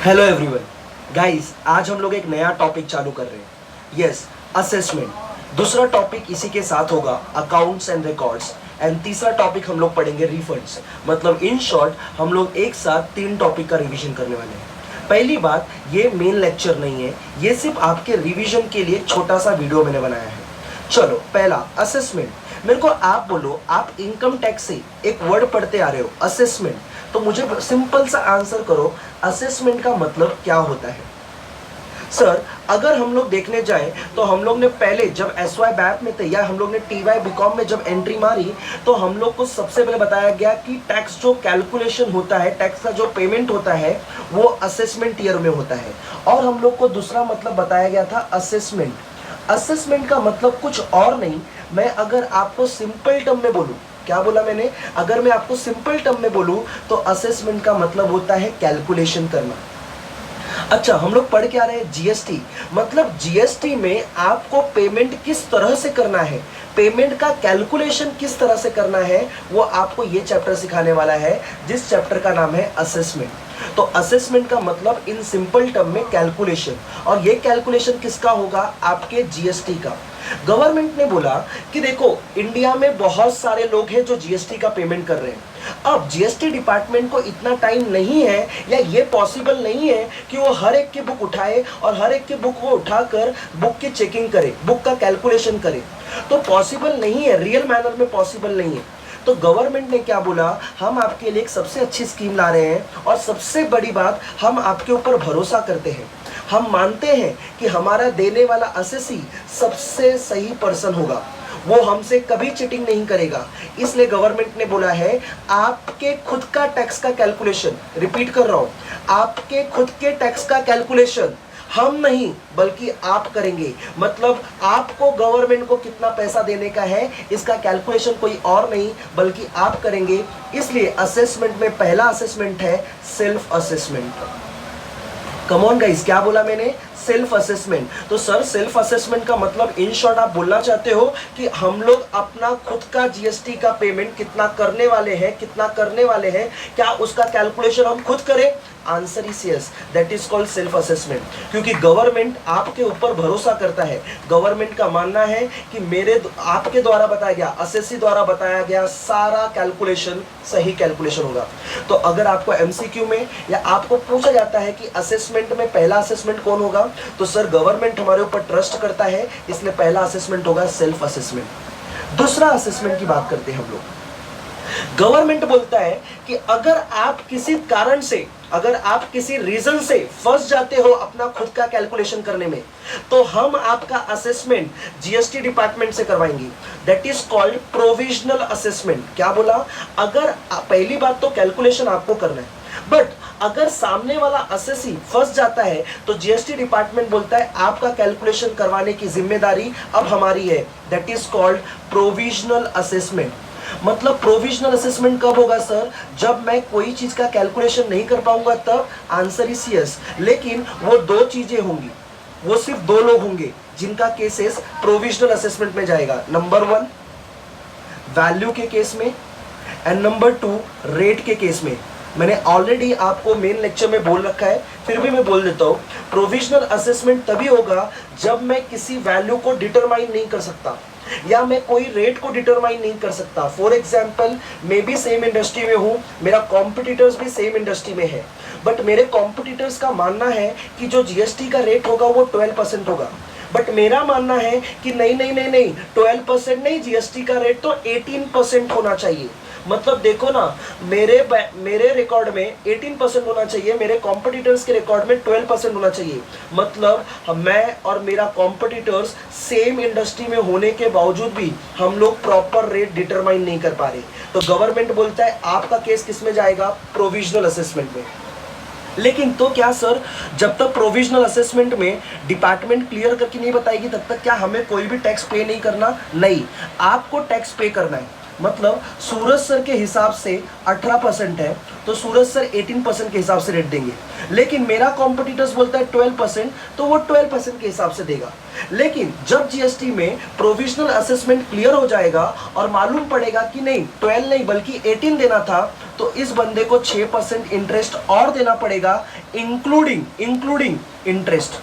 Hello everyone guys, आज हम लोग एक नया टॉपिक चालू कर रहे हैं। Yes, assessment. दूसरा टॉपिक इसी के साथ होगा अकाउंट्स एंड रिकॉर्ड्स, एंड तीसरा टॉपिक हम लोग पढ़ेंगे रिफंड्स। मतलब इन शॉर्ट हम लोग एक साथ 3 टॉपिक का रिवीजन करने वाले हैं। पहली बात, ये मेन लेक्चर नहीं है, ये सिर्फ आपके रिवीजन के लिए छोटा सा वीडियो मैंने बनाया है। चलो, पहला असेसमेंट। मेरे को आप बोलो, आप इनकम टैक्स से एक वर्ड पढ़ते आ रहे हो असेसमेंट, तो मुझे सिंपल सा आंसर करो, असेसमेंट का मतलब क्या होता है। सर, अगर हम लोग देखने जाएं तो हम लोग ने पहले जब एसवाई बैप में थे या हम लोग ने टीवाई बीकॉम में जब एंट्री मारी तो हम लोग को सबसे पहले बताया गया कि टैक्स जो कैलकुलेशन होता है, टैक्स का जो पेमेंट होता है वो असेसमेंट ईयर में होता है। और हम लोग को दूसरा मतलब बताया गया था असेसमेंट। असेसमेंट का मतलब कुछ और नहीं, मैं अगर आपको सिंपल टर्म में बोलूं, क्या बोला मैंने, अगर मैं आपको सिंपल टर्म में बोलूं तो असेसमेंट का मतलब होता है कैलकुलेशन करना। अच्छा, हम लोग पढ़ क्या रहे हैं, जीएसटी। मतलब जीएसटी में आपको पेमेंट किस तरह से करना है, पेमेंट का कैलकुलेशन किस तरह से करना है, वो आपको ये चैप्टर सिखाने वाला है, जिस चैप्टर का नाम है असेसमेंट। तो असेसमेंट का मतलब इन सिंपल टर्म में कैलकुलेशन, और ये कैलकुलेशन किसका होगा, आपके जीएसटी का। गवर्नमेंट ने बोला कि देखो, इंडिया में बहुत सारे लोग हैं जो जीएसटी का पेमेंट कर रहे हैं। अब जीएसटी डिपार्टमेंट को इतना टाइम नहीं है या ये पॉसिबल नहीं है कि वो हर एक की बुक उठाए और हर एक की बुक को उठाकर बुक की चेकिंग करे, बुक का कैलकुलेशन करे। तो पॉसिबल नहीं है, रियल मैनर में पॉसिबल नहीं है। तो गवर्नमेंट ने क्या बोला, हम आपके लिए एक सबसे अच्छी स्कीम ला रहे हैं, और सबसे बड़ी बात, हम आपके ऊपर भरोसा करते हैं। हम मानते हैं कि हमारा देने वाला असेसी सबसे सही पर्सन होगा, वो हमसे कभी चीटिंग नहीं करेगा। इसलिए गवर्नमेंट ने बोला है, आपके खुद का टैक्स का कैलकुलेशन, रिपीट कर रहा हूं, आपके खुद के टैक्स का कैलकुलेशन हम नहीं बल्कि आप करेंगे। मतलब आपको गवर्नमेंट को कितना पैसा देने का है, इसका कैलकुलेशन कोई और नहीं बल्कि आप करेंगे। इसलिए असेसमेंट में पहला असेसमेंट है self assessment. Come on guys, क्या बोला मैंने, सेल्फ असेसमेंट। तो सर, सेल्फ असेसमेंट का मतलब इन शॉर्ट आप बोलना चाहते हो कि हम लोग अपना खुद का जीएसटी का पेमेंट कितना करने वाले हैं, क्या उसका कैलकुलेशन हम खुद करें। Answer is yes, that is called self assessment. क्योंकि गवर्नमेंट आपके ऊपर भरोसा करता है। गवर्नमेंट का मानना है कि आपके द्वारा बताया गया, असेसी द्वारा बताया गया सारा कैलकुलेशन सही कैलकुलेशन होगा। तो अगर आपको एमसीक्यू में या आपको पूछा जाता है कि असेसमेंट में पहला असेसमेंट कौन होगा, तो सर गवर्नमेंट हमारे ऊपर ट्रस्ट करता है, इसलिए पहला असेसमेंट होगा सेल्फ असेसमेंट। दूसरा असेसमेंट की बात करते हैं हम लोग। गवर्नमेंट बोलता है कि अगर आप किसी कारण से, अगर आप किसी रीजन से फंस जाते हो अपना खुद का कैलकुलेशन करने में, तो हम आपका असेसमेंट जीएसटी डिपार्टमेंट से करवाएंगे। That is called provisional assessment. क्या बोला, अगर पहली बात तो कैलकुलेशन आपको करना है, बट अगर सामने वाला असेसी फंस जाता है तो जीएसटी डिपार्टमेंट बोलता है आपका कैलकुलेशन करवाने की जिम्मेदारी अब हमारी है। That is called provisional assessment. मतलब प्रोविजनल असेसमेंट कब होगा सर, जब मैं कोई चीज का कैलकुलेशन नहीं कर पाऊंगा तब। Answer is yes. लेकिन वो 2 चीजें होंगी, वो सिर्फ 2 लोग होंगे जिनका केसेस प्रोविजनल असेसमेंट में जाएगा। नंबर 1 वैल्यू के केस में, एंड नंबर 2 रेट के केस में। मैंने ऑलरेडी आपको मेन लेक्चर में बोल रखा है, फिर भी मैं बोल देता हूं। प्रोविजनल असेसमेंट तभी होगा जब मैं किसी वैल्यू को डिटरमाइन नहीं कर सकता या मैं कोई रेट को डिटरमाइन नहीं कर सकता। फॉर एग्जाम्पल, मैं भी सेम इंडस्ट्री में हूं, मेरा कॉम्पिटिटर्स भी सेम इंडस्ट्री में है, बट मेरे कॉम्पिटिटर्स का मानना है कि जो जीएसटी का रेट होगा वो 12% होगा, बट मेरा मानना है कि नहीं 12% नहीं, जीएसटी का रेट तो 18% होना चाहिए। मतलब देखो ना, मेरे रिकॉर्ड में 18% होना चाहिए, मेरे कॉम्पिटिटर्स के रिकॉर्ड में 12% होना चाहिए। मतलब मैं और मेरा कॉम्पिटिटर्स सेम इंडस्ट्री में होने के बावजूद भी हम लोग प्रॉपर रेट डिटरमाइन नहीं कर पा रहे। तो गवर्नमेंट बोलता है आपका केस किस में जाएगा, प्रोविजनल असेसमेंट में। लेकिन तो क्या सर, जब तक प्रोविजनल असेसमेंट में डिपार्टमेंट क्लियर करके नहीं बताएगी तब तक क्या हमें कोई भी टैक्स पे नहीं करना? नहीं, आपको टैक्स पे करना है। मतलब सूरज सर के हिसाब से 18% है तो सूरज सर 18% के हिसाब से रेट देंगे, लेकिन मेरा कॉम्पिटिटर्स बोलता है 12%, तो वो 12% के हिसाब से देगा। लेकिन जब जीएसटी में प्रोविजनल असेसमेंट क्लियर हो जाएगा और मालूम पड़ेगा कि नहीं 12 नहीं बल्कि 18 देना था, तो इस बंदे को 6% इंटरेस्ट और देना पड़ेगा, इंक्लूडिंग इंटरेस्ट।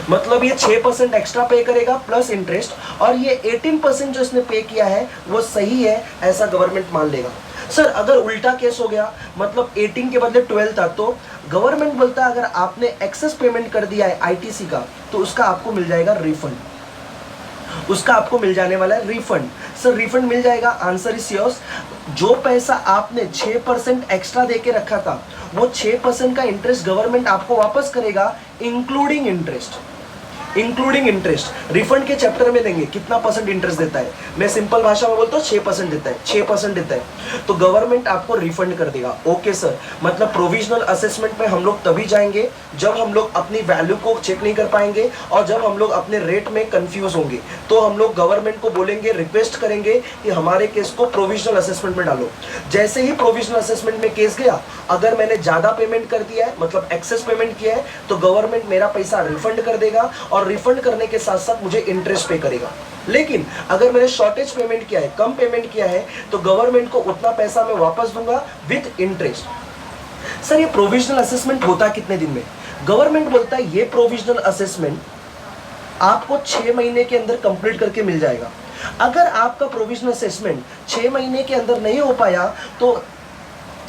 मतलब ये 6% एक्स्ट्रा पे करेगा प्लस इंटरेस्ट, और ये 18% जो इसने पे किया है वो सही है ऐसा गवर्नमेंट मान लेगा। सर अगर उल्टा केस हो गया, मतलब 18 के बदले 12 था, तो गवर्नमेंट बोलता है अगर आपने एक्सेस पेमेंट कर दिया है आईटीसी का तो उसका आपको मिल जाएगा रिफंड, उसका आपको मिल जाने वाला है रिफंड। सर रिफंड मिल जाएगा, आंसर इज यस। जो पैसा आपने 6% एक्स्ट्रा देके रखा था वो 6% का इंटरेस्ट गवर्नमेंट आपको वापस करेगा, इंक्लूडिंग इंटरेस्ट। रिफंड के चैप्टर में देंगे कितना परसेंट इंटरेस्ट देता है, मैं सिंपल भाषा में बोलता हूँ 6% देता है, 6% देता है, तो गवर्नमेंट आपको रिफंड कर देगा। ओके सर, मतलब प्रोविजनल असेसमेंट में हम लोग तभी जाएंगे जब हम लोग अपनी वैल्यू को चेक नहीं कर पाएंगे और जब हम लोग अपने रेट में कंफ्यूज होंगे, तो हम लोग गवर्नमेंट को बोलेंगे, रिक्वेस्ट करेंगे कि हमारे केस को प्रोविजनल असेसमेंट में डालो। जैसे ही प्रोविजनल असेसमेंट में केस गया, अगर मैंने ज्यादा पेमेंट कर दिया है मतलब एक्सेस पेमेंट किया है, तो गवर्नमेंट मेरा पैसा रिफंड कर देगा और रिफंड करने के साथ साथ मुझे इंटरेस्ट पे करेगा। लेकिन अगर मैंने शॉर्टेज पेमेंट किया है, कम पेमेंट किया है, तो गवर्नमेंट को उतना पैसा मैं वापस दूंगा विद इंटरेस्ट। सर ये प्रोविजनल असेसमेंट होता है कितने दिन में? गवर्नमेंट बोलता है ये प्रोविजनल असेसमेंट आपको 6 महीने के अंदर कंप्लीट करके मिल जाएगा। अगर आपका प्रोविजनल असेसमेंट 6 महीने के अंदर नहीं हो पाया तो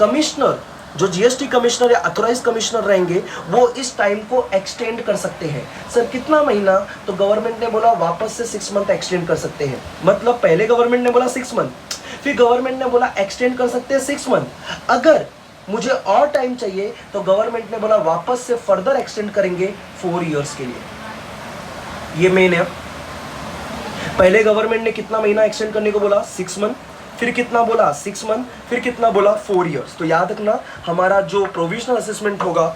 कमिश्नर, जो जीएसटी कमिश्नर या अथोराइज कमिश्नर रहेंगे, वो इस टाइम को एक्सटेंड कर सकते हैं। सर कितना महीना? तो गवर्नमेंट ने बोला वापस से 6 मंथ एक्सटेंड कर सकते हैं। मतलब पहले गवर्नमेंट ने बोला 6 मंथ, फिर गवर्नमेंट ने बोला एक्सटेंड कर सकते हैं 6 मंथ। अगर मुझे और टाइम चाहिए तो गवर्नमेंट ने बोला वापस से फर्दर एक्सटेंड करेंगे 4 इयर्स के लिए। ये मेन है। पहले गवर्नमेंट ने कितना महीना एक्सटेंड करने को बोला? 6 मंथ, फिर कितना बोला? 6 मंथ, फिर कितना बोला? 4 इयर्स। तो याद रखना हमारा जो प्रोविजनल असेसमेंट होगा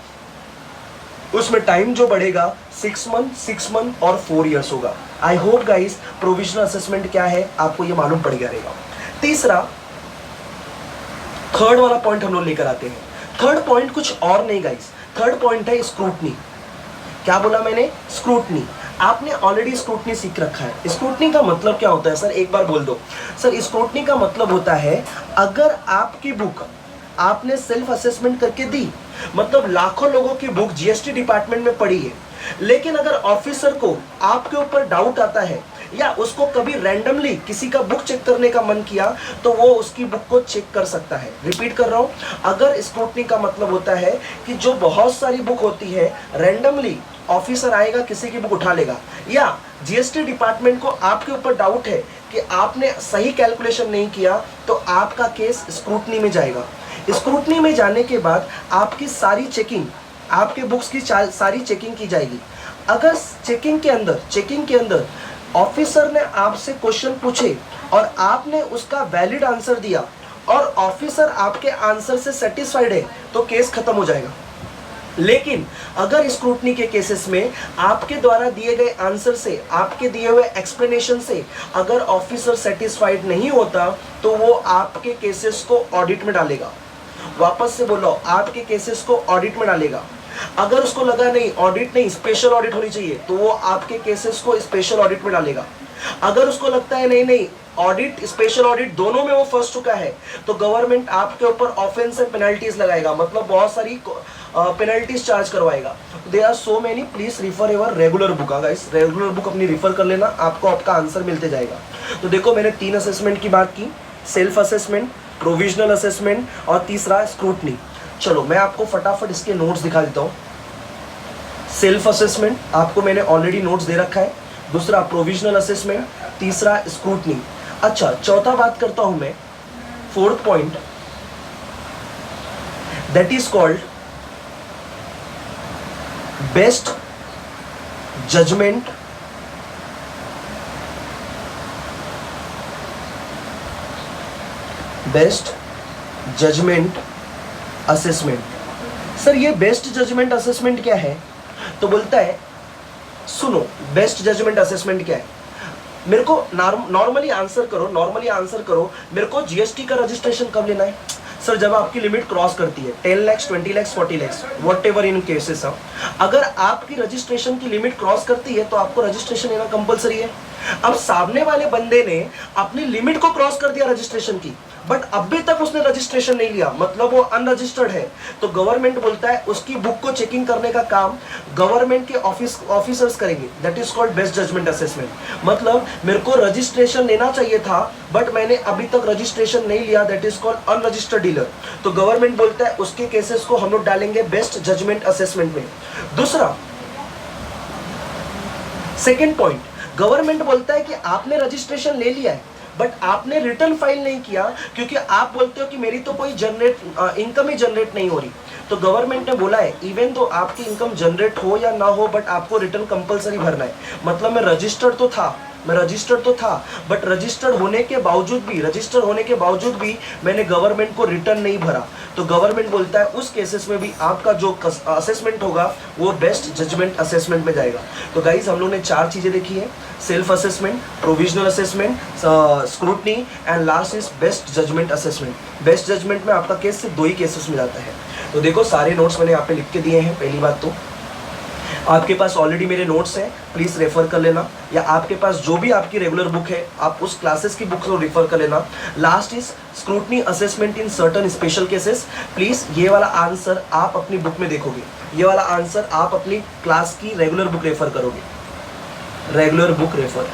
उसमें टाइम जो बढ़ेगा 6 मंथ और 4 इयर्स होगा। I hope guys provisional assessment क्या है आपको ये मालूम पड़ गया रहेगा। तीसरा, थर्ड वाला पॉइंट हम लोग लेकर आते हैं। थर्ड पॉइंट कुछ और नहीं गाइस, थर्ड पॉइंट है स्क्रूटनी। क्या बोला मैंने? स्क्रूटनी। आपने ऑलरेडी स्क्रूटनी सीख रखा है। स्क्रूटनी का मतलब क्या होता है सर? एक बार बोल दो सर। स्क्रूटनी का मतलब होता है अगर आपकी बुक आपने सेल्फ असेसमेंट करके दी, मतलब लाखों लोगों की बुक जीएसटी डिपार्टमेंट में पड़ी है, लेकिन अगर ऑफिसर को आपके ऊपर डाउट आता है या उसको कभी रैंडमली किसी का बुक चेक करने का मन किया, तो वो उसकी बुक को चेक कर सकता है। रिपीट कर रहा हूं, अगर स्क्रूटनी का मतलब होता है कि जो बहुत सारी बुक होती है, रैंडमली ऑफिसर आएगा किसी की बुक उठा लेगा, या जीएसटी डिपार्टमेंट को आपके ऊपर डाउट है कि आपने सही कैलकुलेशन नहीं किया, तो आपका केस स्क्रूटनी में जाएगा। स्क्रूटनी में जाने के बाद आपकी सारी चेकिंग, आपके बुक्स की सारी चेकिंग की जाएगी। अगर चेकिंग के अंदर ऑफिसर ने आपसे क्वेश्चन पूछे और आपने उसका वैलिड आंसर दिया और ऑफिसर आपके आंसर से सेटिस्फाइड है, तो केस खत्म हो जाएगा। लेकिन अगर स्क्रूटनी के केसेस में आपके द्वारा दिए गए आंसर से, आपके दिए हुए एक्सप्लेनेशन से अगर ऑफिसर सेटिस्फाइड नहीं होता, तो वो आपके केसेस को ऑडिट में डालेगा। वापस से बोलो, आपके केसेस को ऑडिट में डालेगा। अगर उसको लगा नहीं ऑडिट नहीं, स्पेशल ऑडिट होनी चाहिए, तो वो आपके केसेस को स्पेशल ऑडिट में डालेगा। अगर उसको लगता है नहीं ऑडिट स्पेशल ऑडिट दोनों में वो फंस चुका है, तो गवर्नमेंट आपके ऊपर ऑफेंस एंड पेनल्टीज लगाएगा, मतलब बहुत सारी पेनल्टीज चार्ज करवाएगा। There are so many, please refer your regular book. Guys regular book अपनी रिफर कर लेना, आपको आपका आंसर मिलते जाएगा। तो देखो मैंने 3 असेसमेंट की बात की, सेल्फ असेसमेंट, प्रोविजनल असेसमेंट और तीसरा स्क्रूटनी। चलो मैं आपको फटाफट इसके नोट्स दिखा देता हूँ। सेल्फ असेसमेंट आपको मैंने ऑलरेडी नोट्स दे रखा है, दूसरा प्रोविजनल असेसमेंट, तीसरा स्क्रूटनी। अच्छा चौथा बात करता हूं मैं, fourth point, that is called best judgement assessment. Sir ये बेस्ट जजमेंट असेसमेंट क्या है? तो बोलता है सुनो, बेस्ट जजमेंट असेसमेंट क्या है? मेरे को नॉर्मली आंसर करो, मेरे को जीएसटी का रजिस्ट्रेशन कब लेना है? सर जब आपकी लिमिट क्रॉस करती है 10 lakh 20 lakh 40 lakh what ever in cases. अगर आपकी रजिस्ट्रेशन की लिमिट क्रॉस करती है तो आपको रजिस्ट्रेशन लेना कंपलसरी है। अब सामने वाले बंदे ने अपनी लिमिट को क्रॉस कर दिया रजिस्ट्रेशन की, बट अभी तक उसने रजिस्ट्रेशन नहीं लिया, मतलब वो अनरजिस्टर्ड है। तो गवर्नमेंट बोलता है उसकी बुक को चेकिंग करने का काम गवर्नमेंट के ऑफिसर्स करेंगे, that is called best judgement assessment. मतलब मेरे को रजिस्ट्रेशन लेना चाहिए था बट मैंने अभी तक रजिस्ट्रेशन नहीं लिया, that is called unregistered dealer. तो गवर्नमेंट बोलता है उसके केसेस को हम लोग डालेंगे बेस्ट जजमेंट असेसमेंट में। दूसरा सेकेंड पॉइंट, गवर्नमेंट बोलता है कि आपने रजिस्ट्रेशन ले लिया है बट आपने रिटर्न फाइल नहीं किया, क्योंकि आप बोलते हो कि मेरी तो कोई इनकम ही जनरेट नहीं हो रही। तो गवर्नमेंट ने बोला है इवन तो आपकी इनकम जनरेट हो या ना हो बट आपको रिटर्न कंपलसरी भरना है। मतलब मैं रजिस्टर्ड तो था बट रजिस्टर्ड होने के बावजूद भी मैंने गवर्नमेंट को रिटर्न नहीं भरा। तो गवर्नमेंट बोलता है उस केसेस में भी आपका जो असेसमेंट होगा वो बेस्ट जजमेंट असेसमेंट में जाएगा। तो गाइस हम लोग ने 4 चीजें देखी है, self assessment, provisional assessment, scrutiny and last is best judgement assessment. Best judgement में आपका केस सिर्फ 2 ही केसेस में जाता है। तो देखो सारे नोट्स मैंने यहाँ पे लिख के दिए हैं। पहली बात तो आपके पास ऑलरेडी मेरे नोट्स हैं, प्लीज रेफर कर लेना, या आपके पास जो भी आपकी रेगुलर बुक है आप उस क्लासेस की बुक को रेफर कर लेना। Last is scrutiny assessment in certain special cases. Please ये वाला आंसर आप अपनी बुक में देखोगे, ये वाला आंसर आप अपनी क्लास की रेगुलर बुक रेफर करोगे, रेगुलर बुक रेफर।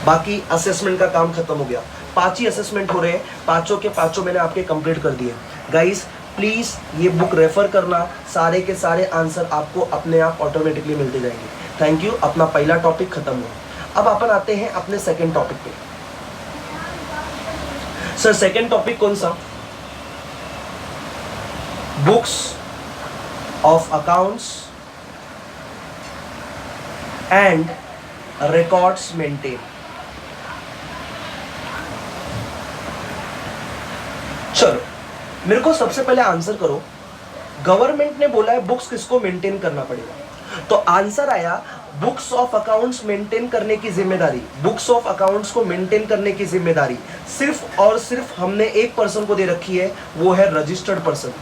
बाकी असेसमेंट का काम खत्म हो गया, 5 ही असेसमेंट हो रहे हैं, 5 के 5 मैंने आपके कंप्लीट कर दिए। गाइस प्लीज ये बुक रेफर करना, सारे के सारे आंसर आपको अपने आप ऑटोमेटिकली मिलते जाएंगे। Thank you. अपना पहला टॉपिक खत्म हुआ। अब अपन आते हैं अपने सेकंड टॉपिक पे। सर सेकंड टॉपिक कौन सा? Books of accounts and records maintain. चलो मेरे को सबसे पहले आंसर करो, गवर्नमेंट ने बोला है बुक्स किसको मेंटेन करना पड़ेगा, तो आंसर आया बुक्स ऑफ अकाउंट्स मेंटेन करने की जिम्मेदारी, बुक्स ऑफ अकाउंट्स को मेंटेन करने की जिम्मेदारी सिर्फ और सिर्फ हमने एक पर्सन को दे रखी है, वो है रजिस्टर्ड पर्सन।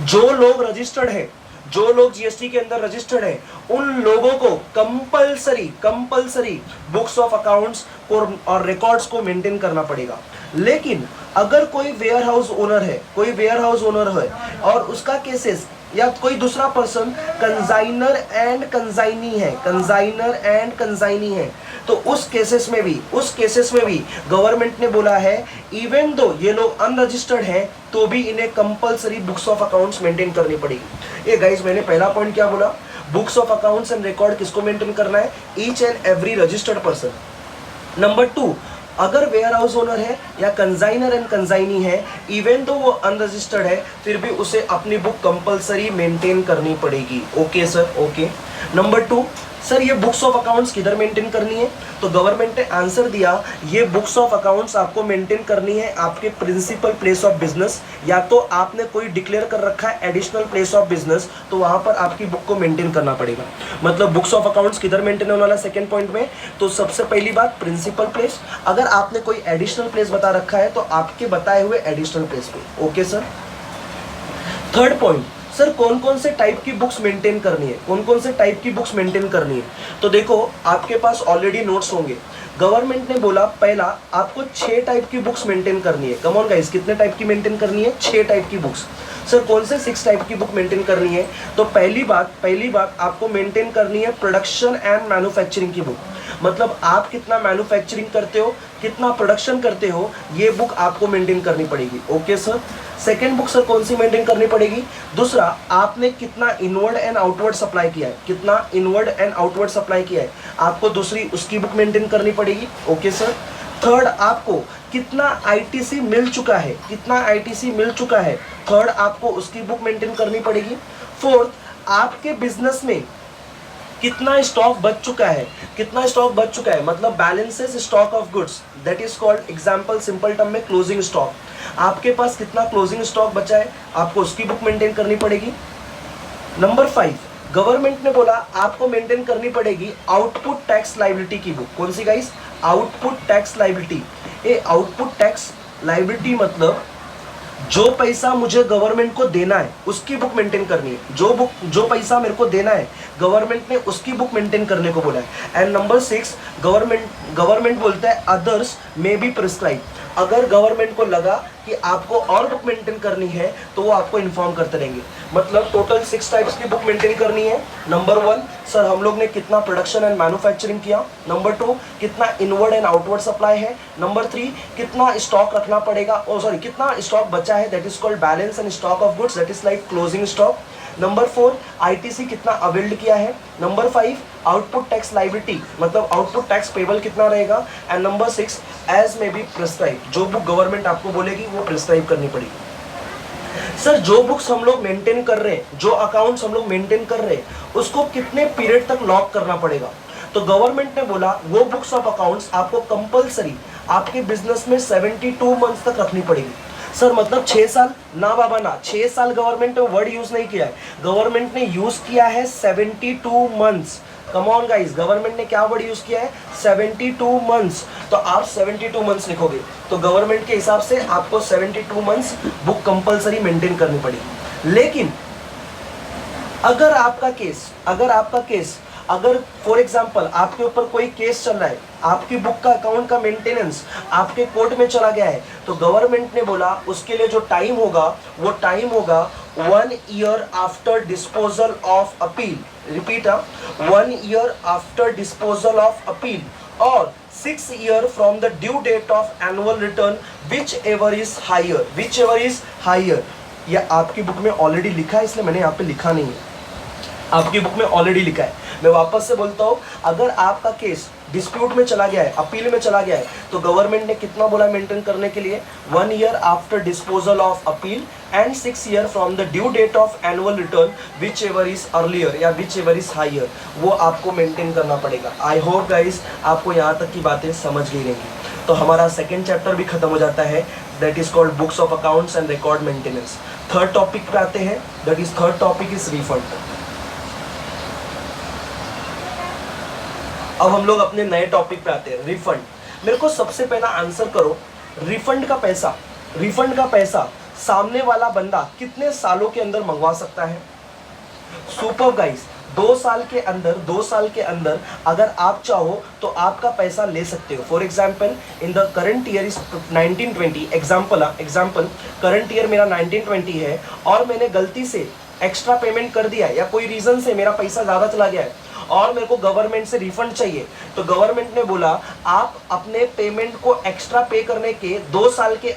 जो लोग रजिस्टर्ड है, जो लोग जीएसटी के अंदर रजिस्टर्ड है, उन लोगों को कंपलसरी बुक्स ऑफ अकाउंट्स और रिकॉर्ड्स को मेंटेन करना पड़ेगा। लेकिन अगर कोई वेयर हाउस ओनर है और उसका केसेस या कोई दूसरा पर्सन कंजाइनर एंड कंजाइनी है, तो उस केसेस में भी गवर्नमेंट ने बोला है इवन दो ये लोग अनरजिस्टर्ड हैं तो भी इन्हें compulsory books of accounts maintain करनी पड़ेगी। ये गाइस मैंने पहला पॉइंट क्या बोला, books of accounts and record किसको मेंटेन करना है? Each and every registered person. Number 2, अगर वेयर हाउस ओनर है या कंजाइनर एंड कंजाइनी है, इवन तो वो अनरजिस्टर्ड है, फिर भी उसे अपनी बुक कंपलसरी मेंटेन करनी पड़ेगी। Okay sir, okay. Number 2, sir ये बुक्स ऑफ अकाउंट्स किधर मेंटेन करनी है? तो गवर्नमेंट ने आंसर दिया ये बुक्स ऑफ अकाउंट्स आपको मेंटेन करनी है आपके प्रिंसिपल प्लेस ऑफ बिजनेस, या तो आपने कोई डिक्लेयर कर रखा है एडिशनल प्लेस ऑफ बिजनेस, तो वहां पर आपकी बुक को मेंटेन करना पड़ेगा। मतलब बुक्स ऑफ अकाउंट्स किधर मेंटेन होने वाला सेकंड पॉइंट में? तो सबसे पहली बात प्रिंसिपल प्लेस, अगर आपने कोई एडिशनल प्लेस बता रखा है तो आपके बताए हुए एडिशनल प्लेस पे। Okay sir. Third point, sir कौन कौन से टाइप की बुक्स मेंटेन करनी है? तो देखो आपके पास ऑलरेडी नोट्स होंगे। गवर्नमेंट ने बोला पहला आपको 6 टाइप की बुक्स मेंटेन करनी है। कम ऑन गाइस, कितने टाइप की मेंटेन करनी है? 6 टाइप की बुक्स। सर कौन से 6 टाइप की बुक मेंटेन करनी है? तो पहली बात आपको मेंटेन करनी है प्रोडक्शन एंड मैन्युफैक्चरिंग की बुक। मतलब आप कितना मैन्युफैक्चरिंग करते हो, कितना प्रोडक्शन करते हो, ये बुक आपको मेंटेन करनी पड़ेगी। Okay sir. Second book sir कौन सी मेंटेन करनी पड़ेगी? दूसरा, आपने कितना इनवर्ड एंड आउटवर्ड सप्लाई किया है, आपको दूसरी उसकी बुक मेंटेन करनी पड़ेगी। Okay sir. थर्ड, आपको कितना आईटीसी मिल चुका है, थर्ड आपको उसकी बुक मेंटेन करनी पड़ेगी। फोर्थ, आपके बिजनेस में कितना स्टॉक बच चुका है, मतलब balances stock of goods, that is called example simple term में क्लोजिंग स्टॉक। आपके पास कितना क्लोजिंग स्टॉक बचा है, आपको उसकी बुक मेंटेन करनी पड़ेगी। नंबर 5, गवर्नमेंट ने बोला आपको मेंटेन करनी पड़ेगी आउटपुट टैक्स लायबिलिटी की बुक। कौन see guys? Output tax liability. ये आउटपुट टैक्स लायबिलिटी मतलब जो पैसा मुझे गवर्नमेंट को देना है उसकी बुक मेंटेन करनी है। जो पैसा मेरे को देना है गवर्नमेंट ने उसकी बुक मेंटेन करने को बोला है। एंड नंबर 6, गवर्नमेंट बोलता है अदर्स मे बी प्रिस्क्राइब। अगर गवर्नमेंट को लगा कि आपको और बुक मेंटेन करनी है तो वो आपको इन्फॉर्म करते रहेंगे। मतलब टोटल 6 टाइप्स की बुक मेंटेन करनी है। नंबर 1, सर हम लोग ने कितना प्रोडक्शन एंड मैन्युफैक्चरिंग किया। नंबर 2, कितना इनवर्ड एंड आउटवर्ड सप्लाई है। नंबर 3, कितना स्टॉक रखना पड़ेगा, कितना स्टॉक बचा है, that is called balance and stock of goods, that is like closing stock. Number 4, ITC कितना अवेल्ड किया है। नंबर 5, आउटपुट टैक्स लायबिलिटी मतलब आउटपुट टैक्स पेबल कितना रहेगा। And number 6, as may be prescribe, जो बुक गवर्नमेंट आपको बोलेगी वो प्रिस्क्राइब करनी पड़ेगी। सर जो बुक्स हम लोग मेंटेन कर रहे हैं, जो अकाउंट्स हम लोग मेंटेन कर रहे हैं, उसको कितने पीरियड तक लॉक करना पड़ेगा? तो गवर्नमेंट ने बोला वो बुक्स ऑफ अकाउंट्स आपको कंपलसरी आपके बिजनेस में 72 मंथ्स तक रखनी पड़ेगी। सर मतलब 6 साल? ना बाबा ना, 6 साल गवर्नमेंट ने वर्ड यूज नहीं किया है, गवर्नमेंट ने यूज किया है 72 months. Come on guys, government ने क्या वर्ड यूज किया है? 72 मंथ्स। तो आप 72 मंथ्स लिखोगे तो गवर्नमेंट के हिसाब से आपको 72 मंथ्स बुक कंपलसरी मेंटेन करनी पड़ेगी। लेकिन अगर आपका केस अगर फॉर एग्जाम्पल आपके ऊपर कोई केस चल रहा है, आपकी बुक का अकाउंट का मेंटेनेंस आपके कोर्ट में चला गया है, तो गवर्नमेंट ने बोला उसके लिए जो टाइम होगा वो टाइम होगा 1 year after disposal of appeal. Repeat, 1 year after disposal of appeal और 6 year from the due date of annual return whichever is higher. यह आपकी बुक में ऑलरेडी लिखा है, इसलिए मैंने यहाँ पे लिखा नहीं है, आपकी बुक में ऑलरेडी लिखा है। मैं वापस से बोलता हूँ, अगर आपका केस डिस्प्यूट में चला गया है, अपील में चला गया है, तो गवर्नमेंट ने कितना बोला मेंटेन करने के लिए? 1 year after disposal of appeal and 6 year from the due date of annual return whichever is earlier या विच एवर इज हायर, वो आपको मेंटेन करना पड़ेगा। आई होप गाइस आपको यहाँ तक की बातें समझ गई रहेंगी। तो हमारा सेकेंड चैप्टर भी खत्म हो जाता है, that is called books of accounts and record maintenance. Third topic पे आते हैं, that is third topic is refund. अब हम लोग अपने नए टॉपिक पे आते हैं, रिफंड। मेरे को सबसे पहला आंसर करो, रिफंड का पैसा सामने वाला बंदा कितने सालों के अंदर मंगवा सकता है? सुपर गाइस, 2 साल के अंदर अगर आप चाहो तो आपका पैसा ले सकते हो। For example in the current year is 1920, example current year मेरा 1920 है और मैंने गलती से एक्स्ट्रा पेमेंट कर दिया है या कोई रीजन से मेरा पैसा ज़्यादा चला गया है और मेरे को गवर्नमेंट से रिफंड चाहिए, तो गवर्नमेंट ने बोला आप अपने पेमेंट को एक्स्ट्रा पे करने के 2 साल के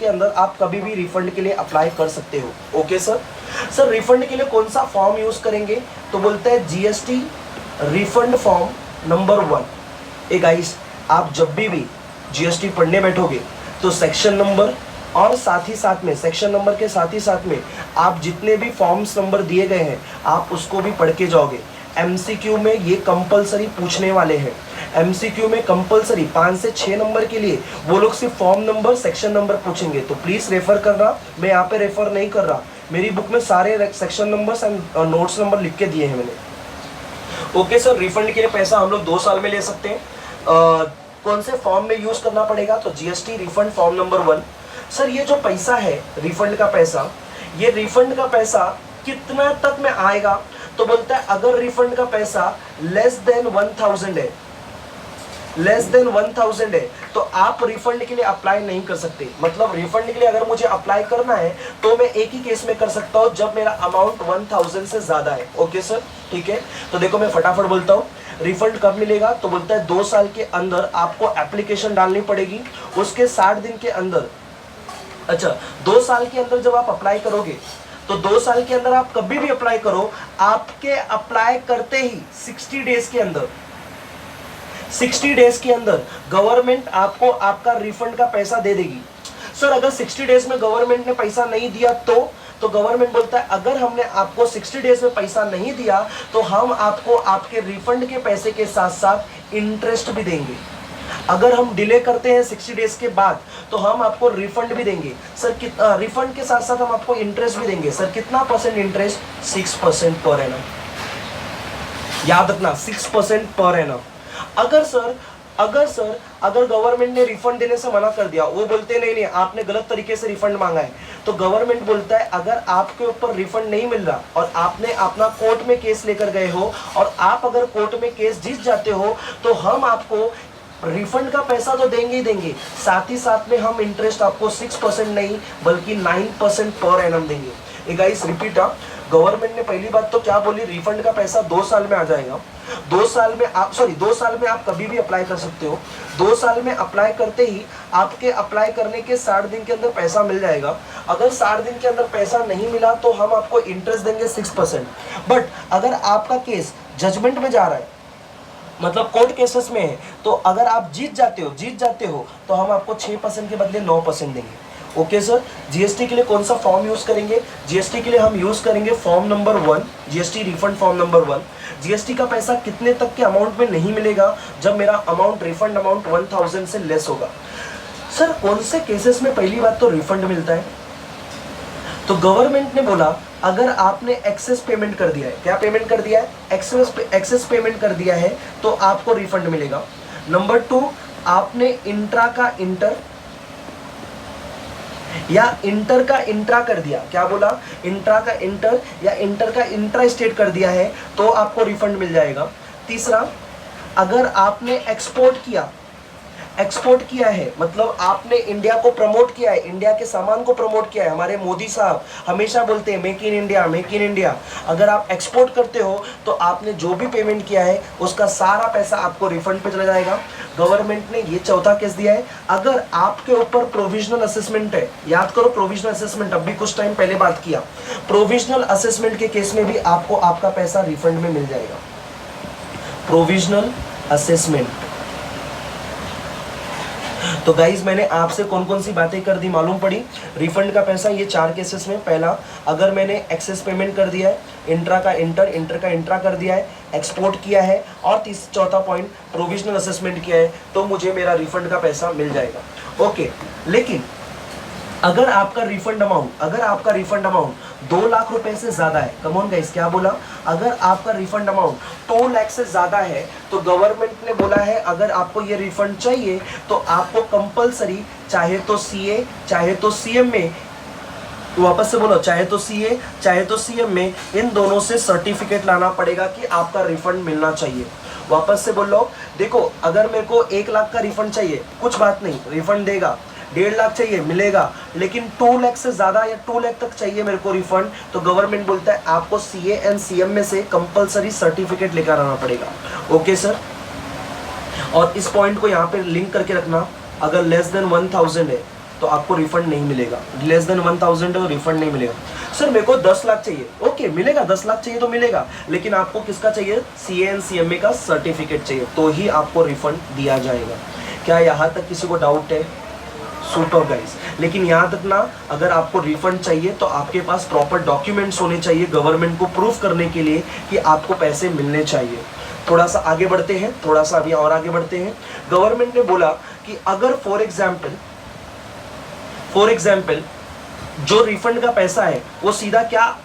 अंदर आप कभी भी रिफंड के लिए अप्लाई कर सकते हो। ओके सर रिफंड के लिए कौन सा फॉर्म यूज करेंगे? तो बोलते हैं जीएसटी रिफंड फॉर्म नंबर 1। ए गाइस, आप जब भी जीएसटी पढ़ने बैठोगे तो सेक्शन नंबर और सेक्शन नंबर के साथ ही साथ में आप जितने भी फॉर्म्स नंबर दिए गए हैं आप उसको भी पढ़ के जाओगे। एमसीक्यू में ये कंपलसरी पूछने वाले हैं, एमसीक्यू में कंपलसरी 5 से 6 नंबर के लिए वो लोग सिर्फ फॉर्म नंबर सेक्शन नंबर पूछेंगे। तो प्लीज़ रेफर करना, मैं यहाँ पे रेफर नहीं कर रहा, मेरी बुक में सारे section numbers and notes number लिख के दिए हैं मैंने। ओके सर, रिफंड के लिए पैसा हम लोग 2 साल में ले सकते हैं। कौन से फॉर्म में यूज़ करना पड़ेगा? तो GST refund form number 1। Sir ये जो पैसा है रिफंड का पैसा, ये रिफंड का पैसा कितना तक में आएगा? तो बोलता है अगर रिफंड का पैसा लेस देन 1000 है तो आप रिफंड के लिए अप्लाई नहीं कर सकते। मतलब रिफंड के लिए अगर मुझे अप्लाई करना है तो मैं एक ही केस में कर सकता हूं जब मेरा अमाउंट 1000 से ज्यादा है। ओके सर, ठीक है। तो देखो मैं फटाफट बोलता हूँ, रिफंड कब मिलेगा? तो बोलता है 2 साल के अंदर आपको एप्लीकेशन डालनी पड़ेगी, उसके 60 दिन के अंदर। अच्छा, 2 साल के अंदर जब आप अप्लाई करोगे तो 2 साल के अंदर आप कभी भी अप्लाई करो, आपके अप्लाई करते ही 60 डेज के अंदर गवर्नमेंट आपको आपका रिफंड का पैसा दे देगी। सर अगर 60 डेज में गवर्नमेंट ने पैसा नहीं दिया तो गवर्नमेंट बोलता है अगर हमने आपको 60 डेज में पैसा नहीं दिया तो हम आपको आपके रिफंड के पैसे के साथ साथ इंटरेस्ट भी देंगे। अगर हम डिले करते हैं 60 डेज के बाद तो हम आपको रिफंड भी देंगे सर। रिफंड के साथ साथ हम आपको इंटरेस्ट भी देंगे सर। कितना परसेंट इंटरेस्ट? 6% per annum. याद रखना 6% पर एनम। अगर गवर्नमेंट ने रिफंड देने से मना कर दिया, वो बोलते नहीं आपने गलत तरीके से रिफंड मांगा है, तो गवर्नमेंट बोलता है अगर आपके ऊपर रिफंड नहीं मिल रहा और आपने अपना कोर्ट में केस लेकर गए हो और आप अगर कोर्ट में केस जीत जाते हो तो हम आपको रिफंड का पैसा तो देंगे ही देंगे, साथ ही साथ में हम इंटरेस्ट आपको 6% नहीं बल्कि 9% पर एनम देंगे। ए गाइस रिपीट, गवर्नमेंट ने पहली बात तो क्या बोली, रिफंड का पैसा 2 साल में आ जाएगा। 2 साल में आप कभी भी अप्लाई कर सकते हो। 2 साल में अप्लाई करते ही आपके अप्लाई करने के 60 दिन के अंदर पैसा मिल जाएगा। अगर 60 दिन के अंदर पैसा नहीं मिला तो हम आपको इंटरेस्ट देंगे 6%। बट अगर आपका केस जजमेंट में जा रहा है, मतलब कोर्ट केसेस में है, तो अगर आप जीत जाते हो तो हम आपको 6% के बदले 9% देंगे। Okay sir. जीएसटी के लिए कौन सा फॉर्म यूज करेंगे? जीएसटी के लिए हम यूज करेंगे form number 1, GST refund form number 1। GST का पैसा कितने तक के अमाउंट में नहीं मिलेगा? जब मेरा अमाउंट रिफंड अमाउंट 1000 से लेस होगा। सर कौन से केसेस में पहली बात तो रिफंड मिलता है? तो गवर्नमेंट ने बोला अगर आपने एक्सेस पेमेंट कर दिया है, क्या पेमेंट कर दिया है? एक्सेस पेमेंट कर दिया है तो आपको रिफंड मिलेगा। नंबर 2, आपने इंट्रा का इंटर या इंटर का इंट्रा कर दिया, क्या बोला? इंट्रा का इंटर या इंटर का इंट्रा स्टेट कर दिया है तो आपको रिफंड मिल जाएगा। तीसरा, अगर आपने एक्सपोर्ट किया है, मतलब आपने इंडिया को प्रमोट किया है, इंडिया के सामान को प्रमोट किया है। हमारे मोदी साहब हमेशा बोलते हैं make in India, make in India. अगर आप एक्सपोर्ट करते हो तो आपने जो भी पेमेंट किया है उसका सारा पैसा आपको रिफंड पे चला जाएगा। गवर्नमेंट ने ये चौथा केस दिया है, अगर आपके ऊपर प्रोविजनल असेसमेंट है। याद करो प्रोविजनल असेसमेंट, अभी कुछ टाइम पहले बात किया। प्रोविजनल असेसमेंट के केस में भी आपको आपका पैसा रिफंड में मिल जाएगा। Provisional assessment. तो गाइज मैंने आपसे कौन कौन सी बातें कर दी मालूम पड़ी? रिफंड का पैसा ये 4 केसेस में, पहला अगर मैंने एक्सेस पेमेंट कर दिया है, इंट्रा का इंट्रा कर दिया है, एक्सपोर्ट किया है और चौथा पॉइंट प्रोविजनल असेसमेंट किया है तो मुझे मेरा रिफंड का पैसा मिल जाएगा। ओके, लेकिन अगर आपका रिफंड अमाउंट 2 लाख रुपए से ज्यादा है, कम ऑन गाइस क्या बोला? अगर आपका रिफंड अमाउंट 2 लाख से ज्यादा है तो गवर्नमेंट ने बोला है अगर आपको ये रिफंड चाहिए तो आपको कंपलसरी चाहे तो सीए चाहे तो सीएम में, वापस से बोलो, चाहे तो सीए चाहे तो सीएम में, इन दोनों से सर्टिफिकेट लाना पड़ेगा कि आपका रिफंड मिलना चाहिए। वापस से बोलो, देखो अगर मेरे को 1 लाख का रिफंड चाहिए, कुछ बात नहीं, रिफंड देगा। 1.5 लाख चाहिए, मिलेगा। लेकिन 2 लाख से ज्यादा या 2 लाख तक चाहिए मेरे को रिफंड, तो गवर्नमेंट बोलता है आपको सीए एंड सीएम में से कंपलसरी सर्टिफिकेट लेकर आना पड़ेगा। Okay sir. और इस पॉइंट को यहाँ पे लिंक करके रखना, अगर लेस देन 1000 है तो आपको रिफंड नहीं मिलेगा। लेस देन 1000 है तो रिफंड नहीं मिलेगा। सर मेरे को 10 लाख चाहिए, ओके मिलेगा, 10 लाख चाहिए तो मिलेगा, लेकिन आपको किसका चाहिए? सीए एंड सीएमए का सर्टिफिकेट चाहिए तो ही आपको रिफंड दिया जाएगा। क्या यहाँ तक किसी को डाउट है? Super guys. लेकिन याद रखना, अगर आपको रिफंड चाहिए तो आपके पास प्रॉपर डॉक्यूमेंट्स होने चाहिए गवर्नमेंट को प्रूफ करने के लिए कि आपको पैसे मिलने चाहिए। थोड़ा सा आगे बढ़ते हैं, थोड़ा सा अभी और आगे बढ़ते हैं। गवर्नमेंट ने बोला कि अगर फॉर एग्जाम्पल जो रिफंड का पैसा है वो सीधा क्या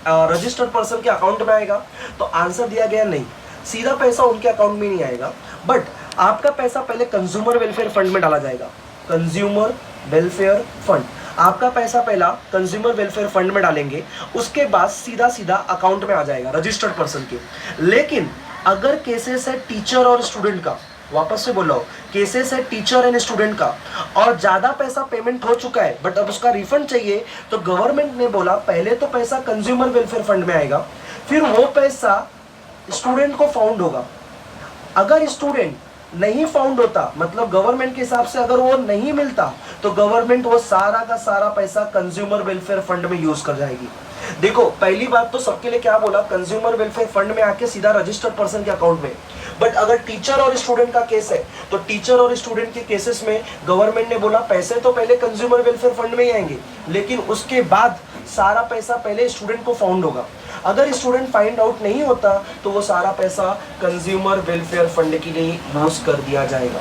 रजिस्टर्ड पर्सन के अकाउंट में आएगा? तो आंसर दिया गया नहीं, सीधा पैसा उनके अकाउंट में नहीं आएगा, बट आपका पैसा पहले कंज्यूमर वेलफेयर फंड में डाला जाएगा। कंज्यूमर वेलफेयर फंड, आपका पैसा पहला कंज्यूमर वेलफेयर फंड में डालेंगे, उसके बाद सीधा सीधा अकाउंट में आ जाएगा रजिस्टर्ड पर्सन के। लेकिन अगर केसेस है टीचर और स्टूडेंट का, वापस से बोल रहा हूं, केसेस है टीचर एंड स्टूडेंट का और ज्यादा पैसा पेमेंट हो चुका है बट अब उसका रिफंड चाहिए, तो गवर्नमेंट ने बोला पहले तो पैसा कंज्यूमर वेलफेयर फंड में आएगा, फिर वो पैसा स्टूडेंट को फाउंड होगा। अगर स्टूडेंट नहीं फाउंड होता, मतलब गवर्नमेंट के हिसाब से अगर वो नहीं मिलता, तो गवर्नमेंट वो सारा का सारा पैसा कंज्यूमर वेलफेयर फंड में यूज कर जाएगी। देखो पहली बात तो सबके लिए क्या बोला, कंज्यूमर वेलफेयर फंड में आके सीधा रजिस्टर्ड पर्सन के अकाउंट में। बट अगर टीचर और स्टूडेंट का केस है तो टीचर और स्टूडेंट के केसेस में गवर्नमेंट ने बोला पैसे तो पहले कंज्यूमर वेलफेयर फंड में ही आएंगे, लेकिन उसके बाद सारा पैसा पहले स्टूडेंट को फाउंड होगा। अगर स्टूडेंट फाइंड आउट नहीं होता तो वो सारा पैसा कंज्यूमर वेलफेयर फंड के लिए यूज कर दिया जाएगा।